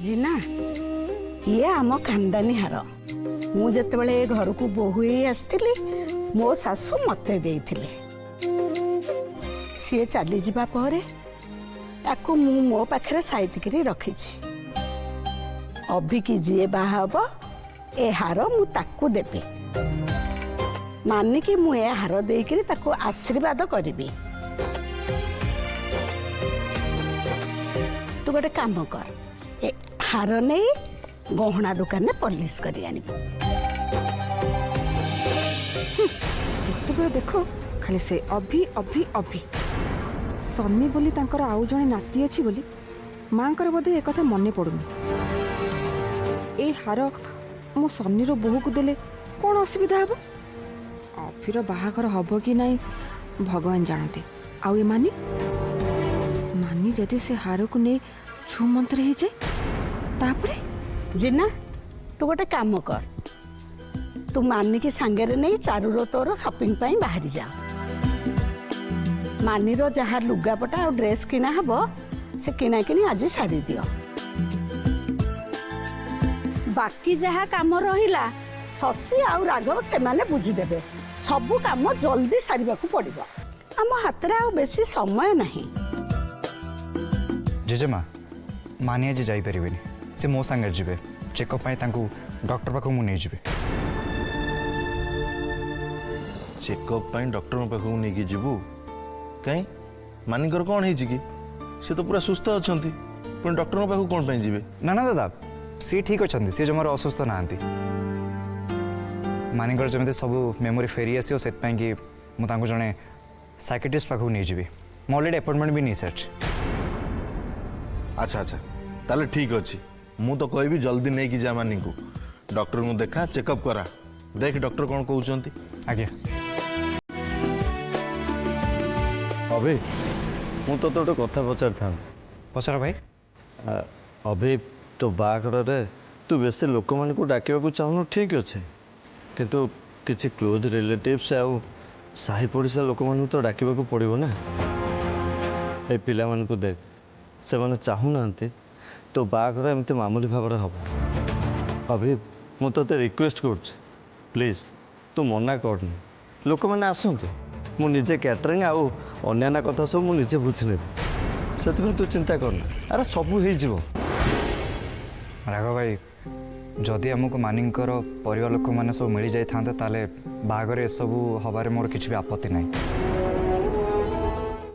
ଜିନା ये आम खानदानी हार मु जेतेबेले घर को बोहू आसती मो सासू मते देइथिले सी चली जावा परे याकू मु मो पाखरे साइतिकरी रखिछि अभी की जी बाहब ए हार मु ताकू देबी मानिकी मु ए हार देइकरी ताकू आशीर्वाद करिबी तू गोटे काम कर ए हार नहीं गहना दुकान में पॉलिश करी आनिबो जिते देखो खाली से अभी अभी अभी सन्नी बोली तांकर आउ जने नाती अछि बोली मांकर बोधे एक कथा मने पड़ुनी ए हार मो सन्नीर बोहू को देले कौन असुविधा हबो अफिर बाहाघर हबो कि नहीं भगवान जानते आउ ए मानी मानी जदि से हार को ने छु मंत्र हे जाय तापरे जिना तू गोटे काम कर तू मानी की सांगे नहीं चारू तोर शॉपिंग पाई बाहरी जा मानी रो जहाँ लुगापटा और ड्रेस किना हबो से किना किनी आज सारी दियो बाकी जहाँ काम रहिला शशि आउ राघव से माने बुझी देबे सबु काम जल्दी सारिबा को पड़िबो हम हाथ रे आ बेसी समय नहीं जेजेमा मानी आज जाई परिबेनी से मो संगे जीवे चेकअप पाई तांकू डॉक्टर पाखु मु नै जीवे चेकअप पाई डॉक्टर पाखु नै कि जीवु काई मानिकर कोन हे कि से तो पूरा सुस्थ अछंती पण डॉक्टर पाखु कोन पाई जीवे ना ना दादा सी ठीक अछंती सी जमर असुस्थ नांती मानिकर जमते सब मेमोरी फेरी आसीओ सेत पाई कि मु तांकू जने साइकियाट्रिस्ट पाखु नै जीवे मो ऑलरेडी अपॉइंटमेंट भी नै सेट अच्छा अच्छा ताले ठीक अछि मु तो कहबी जल्दी नै कि जा मानी को डॉक्टर को देखा चेकअप करा देख डॉक्टर कोन कहउचंती आगे अभी मु तो गोटे कथा पचार था पचार भाई अभी तो बाघर तू बेस लोक मान को डाक चाहून ठीक अच्छे किंतु किसी क्लोज रिलेटिव्स आउ साही पड़ोसा लोक मान तो डाक पड़ो ना ये पिला मान को देख से मैंने चाहूना तो बाघर एमती मामूली भाव हम अभी मु तो रिक्वेस्ट कर प्लीज तू मना करनी लोक मैंने आसतु मु निजे कैटरिंग आउ अन्यान्य कथा सब मु निजे बुझी से तू चिंता करना अरे सबू हो राघव भाई जदि आमको मानिकर परिवार लोक मैंने सब मिल जाता ताले बाघर ए सब हबारे मोर किसी भी आपत्ति नहीं